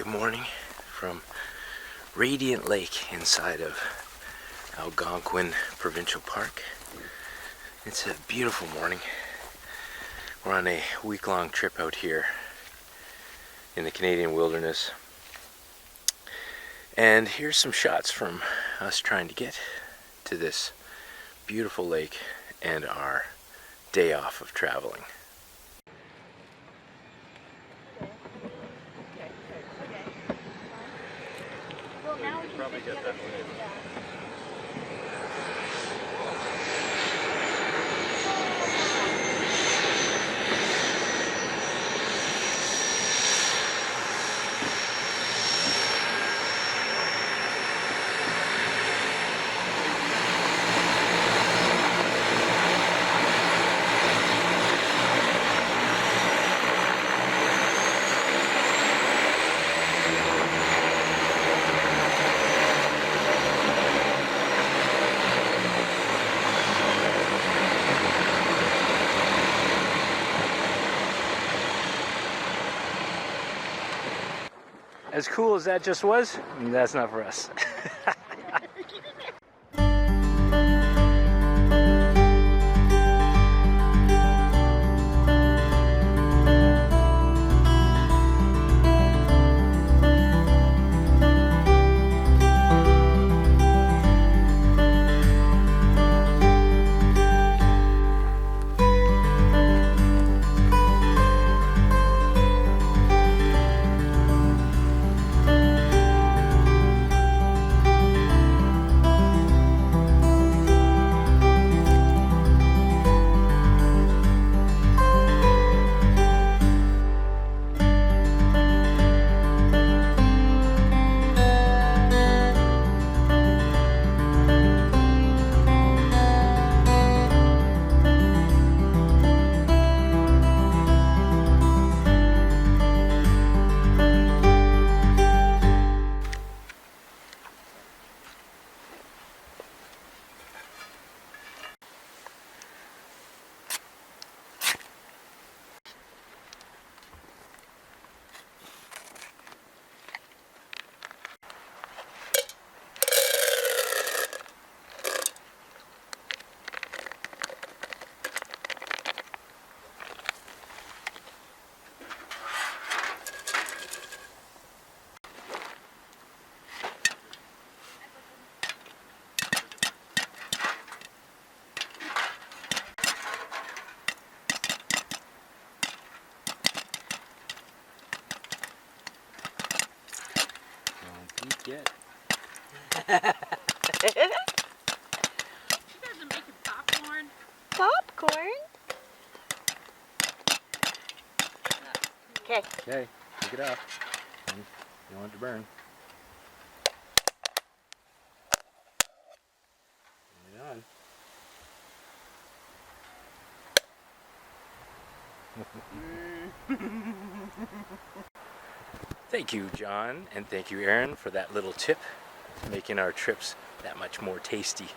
Good morning from Radiant Lake inside of Algonquin Provincial Park. It's a beautiful morning. We're on a week-long trip out here in the Canadian wilderness. And here's some shots from us trying to get to this beautiful lake and our day off of traveling. Probably get that way. As cool as that just was, that's not for us. Yet. You guys are making popcorn? Popcorn? Okay. Okay, take it off. You don't want it to burn. Turn it on. Thank you, John, and thank you, Aaron, for that little tip, making our trips that much more tasty.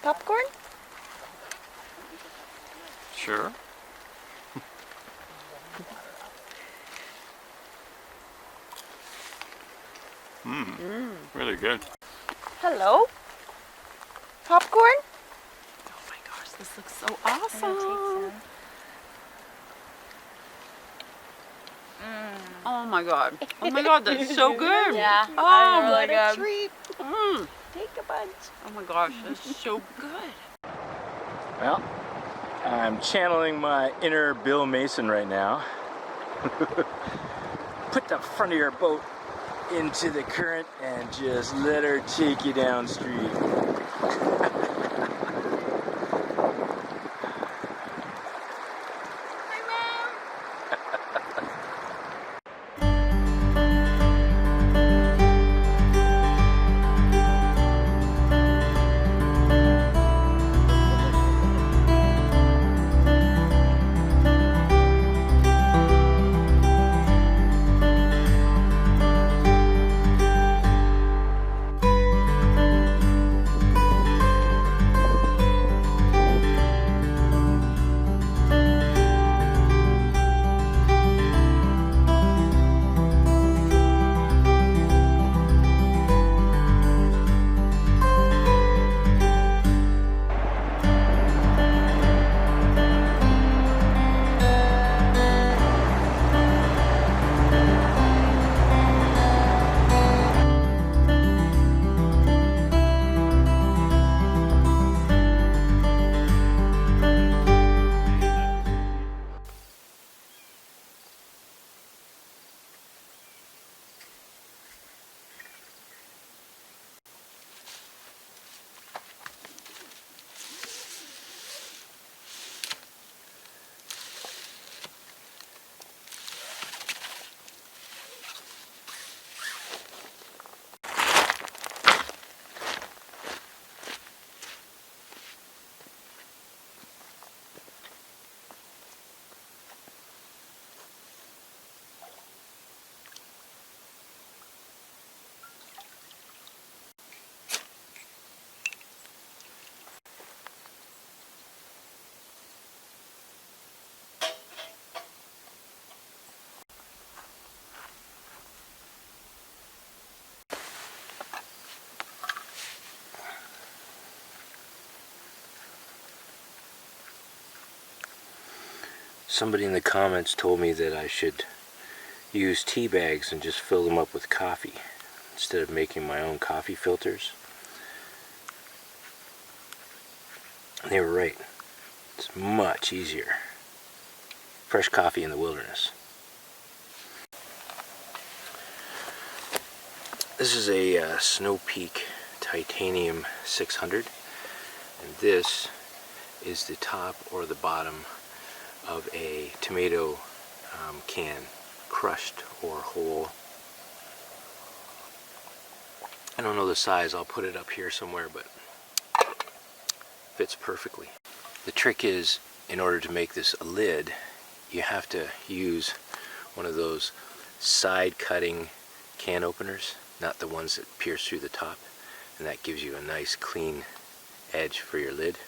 Popcorn? Sure. Really good. Hello? Popcorn? Oh my gosh, this looks so awesome. Oh my god. Oh my god, that's so good. Yeah. Oh what my a god. treat. Mm. Take a bunch. Oh my gosh, that's so good. Well, I'm channeling my inner Bill Mason right now. Put the front of your boat into the current and just let her take you downstream. Somebody in the comments told me that I should use tea bags and just fill them up with coffee instead of making my own coffee filters. And they were right. It's much easier. Fresh coffee in the wilderness. This is a Snow Peak Titanium 600, and this is the top or the bottom of a tomato can, crushed or whole. I don't know the size, I'll put it up here somewhere, but fits perfectly. The trick is, in order to make this a lid, you have to use one of those side cutting can openers, not the ones that pierce through the top, and that gives you a nice clean edge for your lid.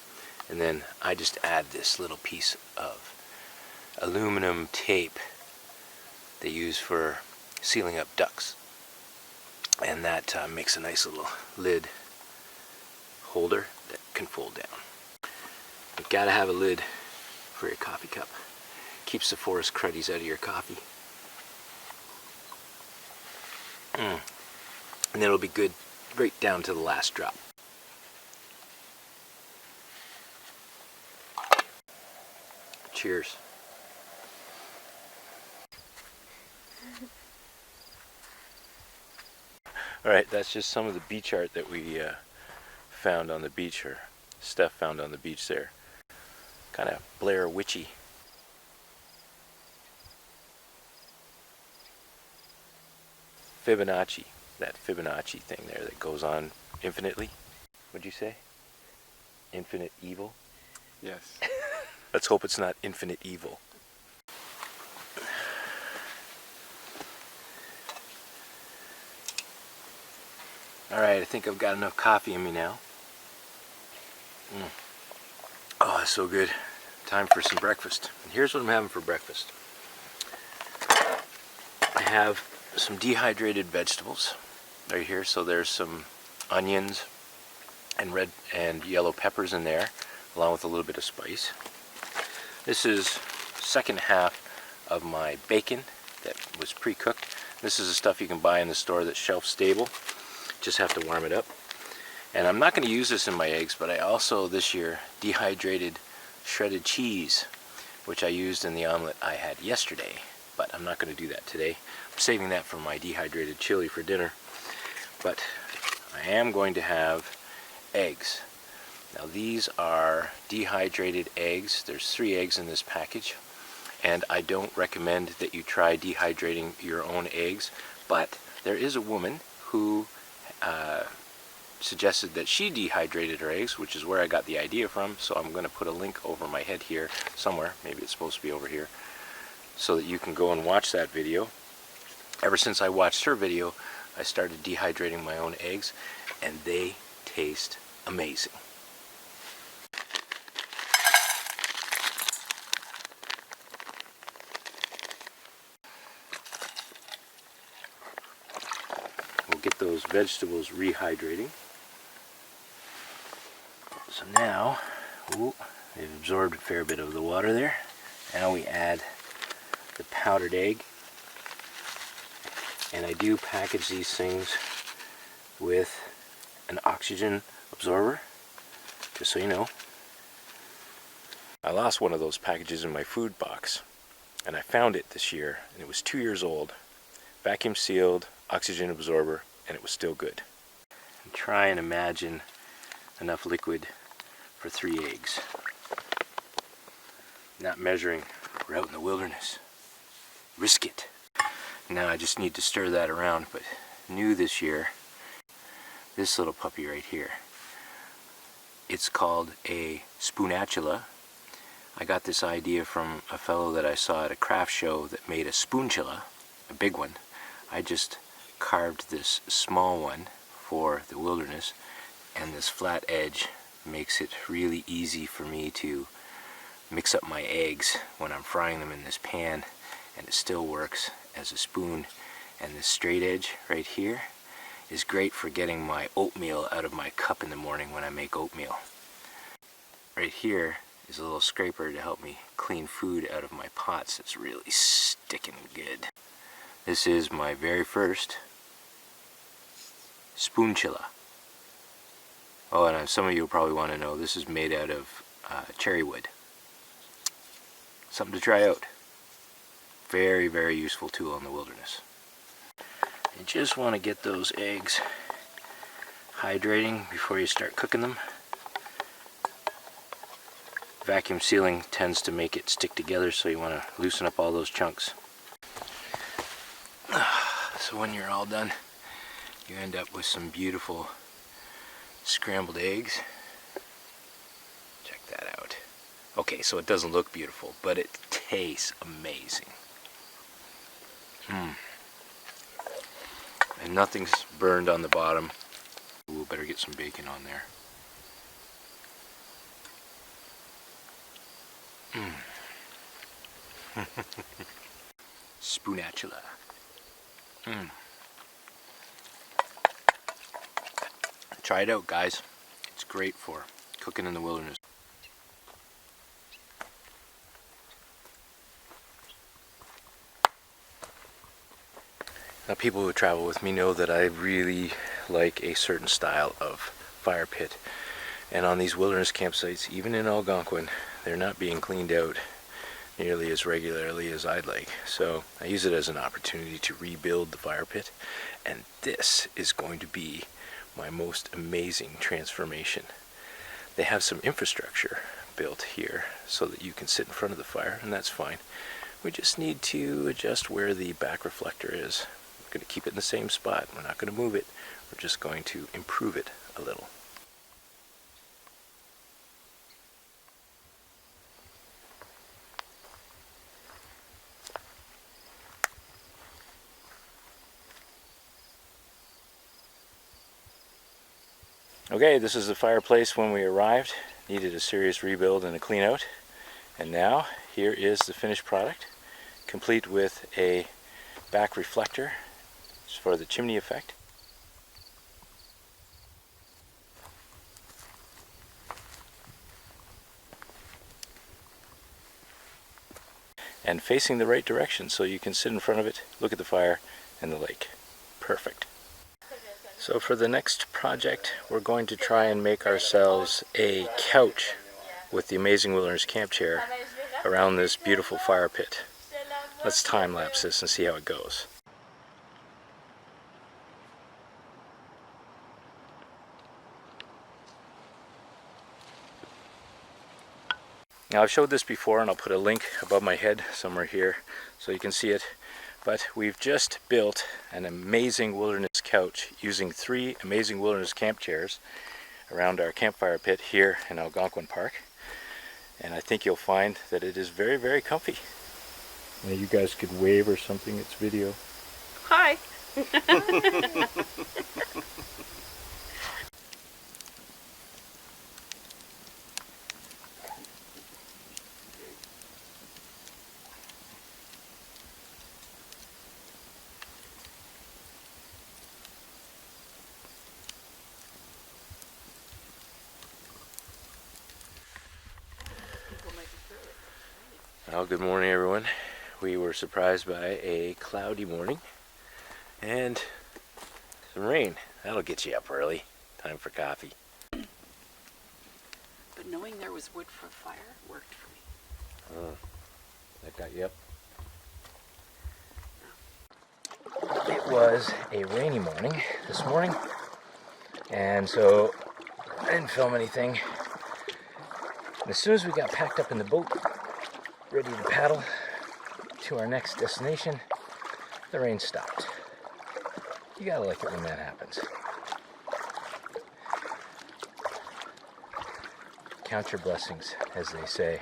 And then I just add this little piece of aluminum tape they use for sealing up ducks, and that makes a nice little lid holder that can fold down. You've got to have a lid for your coffee cup. Keeps the forest cruddies out of your coffee. And then it'll be good right down to the last drop. Cheers. Alright, that's just some of the beach art that we found on the beach, or Steph found on the beach there. Kind of Blair Witchy. Fibonacci, that Fibonacci thing there that goes on infinitely. What'd you say? Infinite evil? Yes. Let's hope it's not infinite evil. Alright, I think I've got enough coffee in me now. Oh, that's so good. Time for some breakfast. And here's what I'm having for breakfast. I have some dehydrated vegetables right here. So there's some onions and red and yellow peppers in there, along with a little bit of spice. This is second half of my bacon that was pre-cooked. This is the stuff you can buy in the store that's shelf stable. Just have to warm it up. And I'm not going to use this in my eggs, but I also this year dehydrated shredded cheese, which I used in the omelet I had yesterday, but I'm not going to do that today. I'm saving that for my dehydrated chili for dinner. But I am going to have eggs. Now these are dehydrated eggs. There's 3 eggs in this package, and I don't recommend that you try dehydrating your own eggs, but there is a woman who suggested that she dehydrated her eggs, which is where I got the idea from. So I'm going to put a link over my head here somewhere. Maybe it's supposed to be over here, so that you can go and watch that video. Ever since I watched her video, I started dehydrating my own eggs, and they taste amazing. We'll get those vegetables rehydrating. So now, they've absorbed a fair bit of the water there. Now we add the powdered egg. And I do package these things with an oxygen absorber, just so you know. I lost one of those packages in my food box, and I found it this year, and it was 2 years old. Vacuum sealed, oxygen absorber, and it was still good. And try and imagine enough liquid for 3 eggs. Not measuring, we're out in the wilderness. Risk it. Now I just need to stir that around, but new this year, this little puppy right here. It's called a Spoonatula. I got this idea from a fellow that I saw at a craft show that made a Spoonatula, a big one. I just carved this small one for the wilderness, and this flat edge makes it really easy for me to mix up my eggs when I'm frying them in this pan, and it still works as a spoon. And this straight edge right here is great for getting my oatmeal out of my cup in the morning when I make oatmeal. Right here is a little scraper to help me clean food out of my pots. It's really sticking good. This is my very first Spoonatula. Oh, and some of you probably want to know, this is made out of cherry wood. Something to try out. Very, very useful tool in the wilderness. You just want to get those eggs hydrating before you start cooking them. Vacuum sealing tends to make it stick together, so you want to loosen up all those chunks. So when you're all done, you end up with some beautiful scrambled eggs. Check that out. Okay, so it doesn't look beautiful, but it tastes amazing. And nothing's burned on the bottom. We'll better get some bacon on there. Spoonatula. Try it out, guys. It's great for cooking in the wilderness. Now, people who travel with me know that I really like a certain style of fire pit. And on these wilderness campsites, even in Algonquin, they're not being cleaned out nearly as regularly as I'd like. So I use it as an opportunity to rebuild the fire pit. And this is going to be my most amazing transformation. They have some infrastructure built here so that you can sit in front of the fire, and that's fine. We just need to adjust where the back reflector is. We're going to keep it in the same spot. We're not going to move it. We're just going to improve it a little. Okay, this is the fireplace when we arrived. Needed a serious rebuild and a clean out. And now, here is the finished product, complete with a back reflector for the chimney effect. And facing the right direction so you can sit in front of it, look at the fire and the lake. Perfect. So for the next project, we're going to try and make ourselves a couch with the Amazing Wilderness Camp Chair around this beautiful fire pit. Let's time-lapse this and see how it goes. Now, I've showed this before, and I'll put a link above my head somewhere here so you can see it. But we've just built an amazing wilderness couch using 3 amazing wilderness camp chairs around our campfire pit here in Algonquin Park. And I think you'll find that it is very, very comfy. Now you guys could wave or something, it's video. Hi. Well, good morning, everyone. We were surprised by a cloudy morning and some rain. That'll get you up early. Time for coffee. But knowing there was wood for a fire worked for me. That got you up? It was a rainy morning this morning, and so I didn't film anything. And as soon as we got packed up in the boat, ready to paddle to our next destination, the rain stopped. You gotta like it when that happens. Count your blessings, as they say.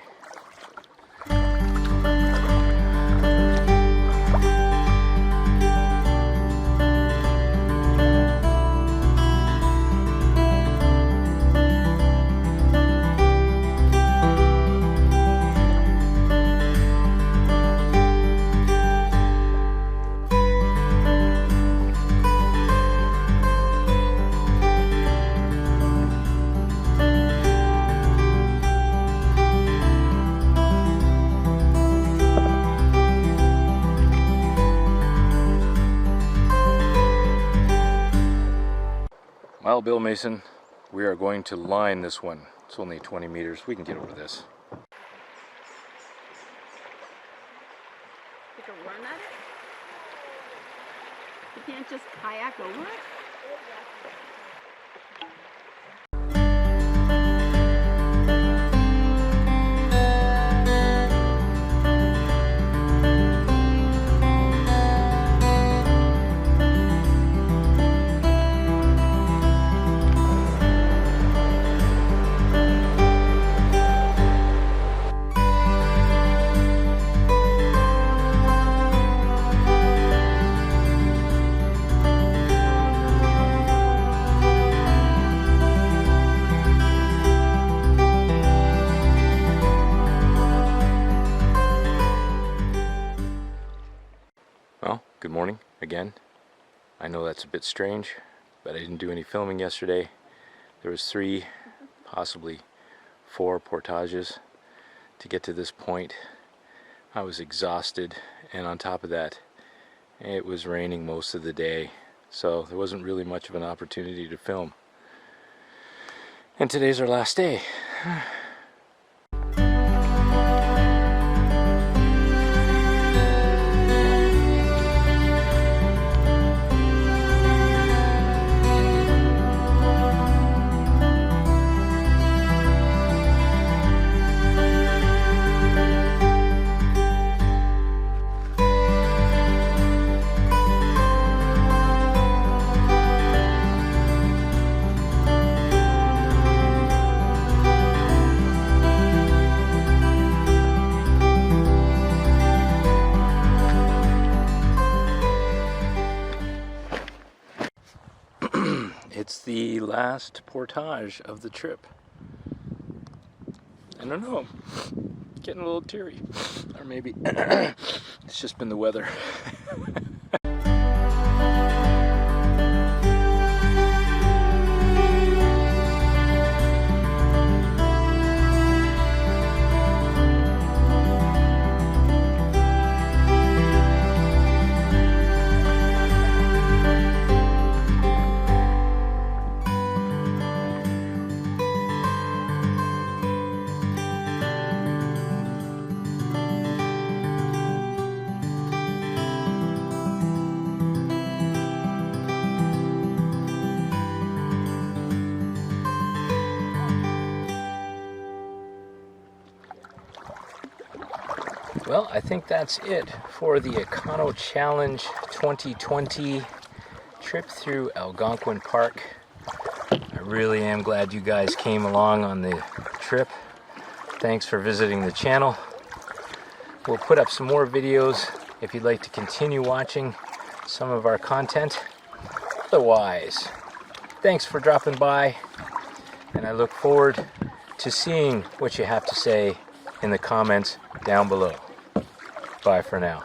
Well, Bill Mason, we are going to line this one. It's only 20 meters. We can get over this. Take a run at it? You can't just kayak over it? Well, good morning again. I know that's a bit strange, but I didn't do any filming yesterday. There was 3, possibly 4 portages to get to this point. I was exhausted, and on top of that, it was raining most of the day, so there wasn't really much of an opportunity to film. And today's our last day. It's the last portage of the trip. I don't know, I'm getting a little teary. Or maybe it's just been the weather. Well, I think that's it for the EconoChallenge 2020 trip through Algonquin Park. I really am glad you guys came along on the trip. Thanks for visiting the channel. We'll put up some more videos if you'd like to continue watching some of our content. Otherwise, thanks for dropping by, and I look forward to seeing what you have to say in the comments down below. Bye for now.